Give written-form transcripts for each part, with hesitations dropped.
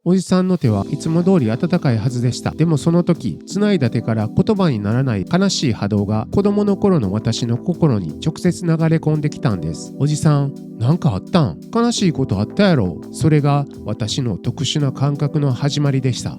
おじさんの手はいつも通り温かいはずでした。でもその時、繋いだ手から言葉にならない悲しい波動が子供の頃の私の心に直接流れ込んできたんです。おじさん、なんかあったん？悲しいことあったやろ。それが私の特殊な感覚の始まりでした。おは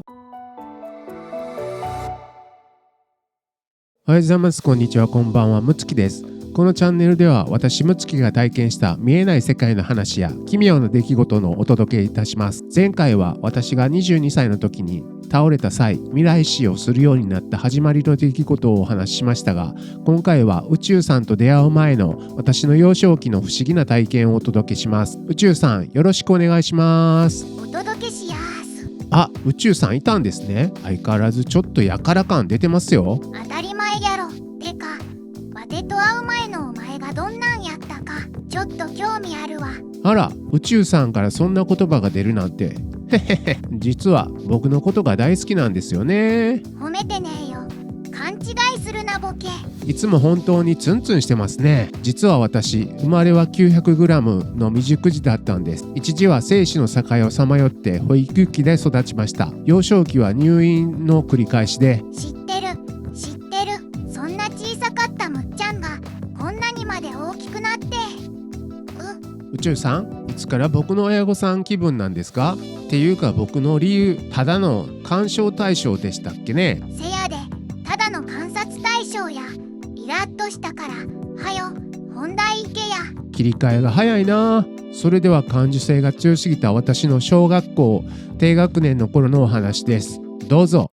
ようございます。こんにちは。こんばんは。むつきです。このチャンネルでは私むつきが体験した見えない世界の話や奇妙な出来事のお届けいたします。前回は私が22歳の時に倒れた際、未来死をするようになった始まりの出来事をお話ししましたが、今回は宇宙さんと出会う前の私の幼少期の不思議な体験をお届けします。宇宙さん、よろしくお願いします。お届けしやす。あ、宇宙さんいたんですね。相変わらずちょっとやから感出てますよ。当たり前やろ。てか、わてと会う前のお前がどんなんやったかちょっと興味あるわ。あら、宇宙さんからそんな言葉が出るなんて。へへへ、実は僕のことが大好きなんですよね。褒めてねえよ。勘違いするなボケ。いつも本当にツンツンしてますね。実は私、生まれは 900g の未熟児だったんです。一時は生死の境をさまよって保育器で育ちました。幼少期は入院の繰り返しで。知ってる。そんな小さかったむっちゃんがこんなにまで大きくなって。宇宙さん、いつから僕の親御さん気分なんですか？っていうか僕の理由、ただの鑑賞対象でしたっけね？せやで、ただの観察対象や。イラッとしたからはよ本題行けや。切り替えが早いな。それでは感受性が強すぎた私の小学校低学年の頃のお話です。どうぞ。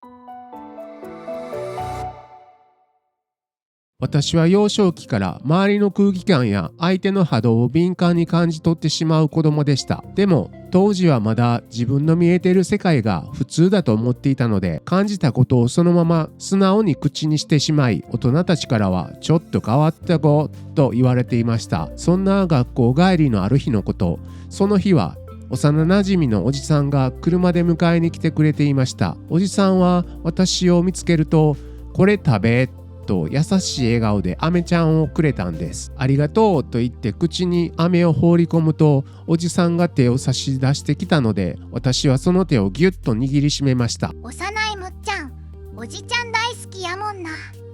私は幼少期から周りの空気感や相手の波動を敏感に感じ取ってしまう子供でした。でも当時はまだ自分の見えている世界が普通だと思っていたので、感じたことをそのまま素直に口にしてしまい、大人たちからはちょっと変わった子と言われていました。そんな学校帰りのある日のこと、その日は幼なじみのおじさんが車で迎えに来てくれていました。おじさんは私を見つけると、これ食べと優しい笑顔で飴ちゃんをくれたんです。ありがとうと言って口に飴を放り込むと、おじさんが手を差し出してきたので、私はその手をギュッと握りしめました。幼いむっちゃん、おじちゃん大好きやもんな。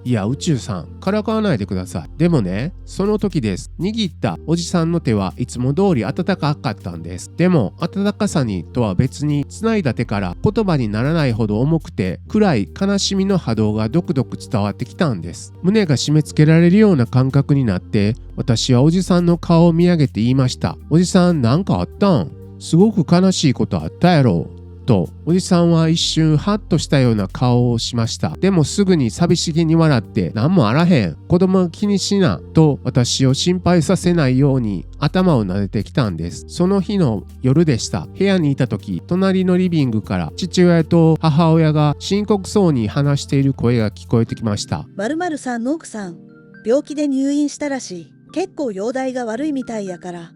いや、宇宙さん、からかわないでください。でもね、その時です。握ったおじさんの手はいつも通り温かかったんです。でも温かさにとは別に、繋いだ手から言葉にならないほど重くて暗い悲しみの波動がどくどく伝わってきたんです。胸が締め付けられるような感覚になって、私はおじさんの顔を見上げて言いました。おじさん、なんかあったん？すごく悲しいことあったやろと。おじさんは一瞬ハッとしたような顔をしました。でもすぐに寂しげに笑って、何もあらへん、子供は気にしなと私を心配させないように頭を撫でてきたんです。その日の夜でした。部屋にいた時、隣のリビングから父親と母親が深刻そうに話している声が聞こえてきました。〇〇さんの奥さん、病気で入院したらしい。結構容体が悪いみたいやから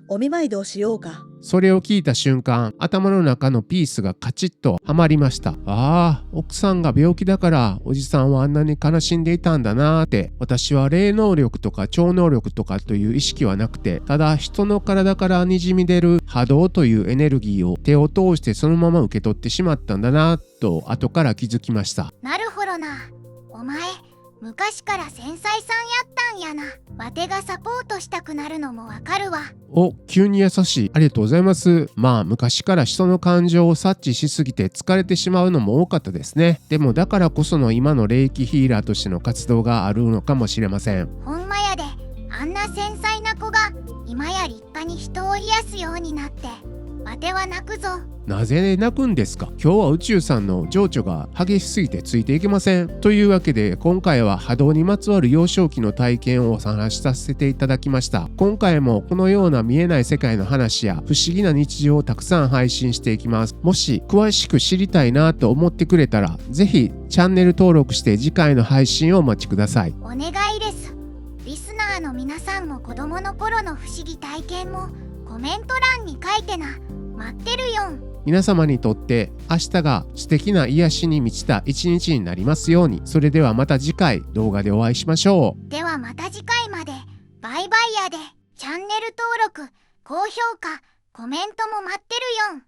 お見舞いどうしようか。それを聞いた瞬間、頭の中のピースがカチッとはまりました。ああ、奥さんが病気だからおじさんはあんなに悲しんでいたんだなーって。私は霊能力とか超能力とかという意識はなくて、ただ人の体からにじみ出る波動というエネルギーを手を通してそのまま受け取ってしまったんだなと後から気づきました。なるほどな。お前昔から繊細さんやったんやな。わてがサポートしたくなるのもわかるわ。お、急に優しい。ありがとうございます。まあ昔から人の感情を察知しすぎて疲れてしまうのも多かったですね。でもだからこその今の霊気ヒーラーとしての活動があるのかもしれません。ほんまやで、あんな繊細な子が今や立派に人を癒すようになって、わては泣くぞ。なぜ泣くんですか？今日は宇宙さんの情緒が激しすぎてついていけません。というわけで今回は波動にまつわる幼少期の体験をお話しさせていただきました。今回もこのような見えない世界の話や不思議な日常をたくさん配信していきます。もし詳しく知りたいなと思ってくれたら、ぜひチャンネル登録して次回の配信をお待ちください。お願いです。リスナーの皆さんも子供の頃の不思議体験もコメント欄に書いてな。待ってるよん。皆様にとって明日が素敵な癒しに満ちた一日になりますように。それではまた次回動画でお会いしましょう。ではまた次回まで。バイバイやで。チャンネル登録、高評価、コメントも待ってるよん。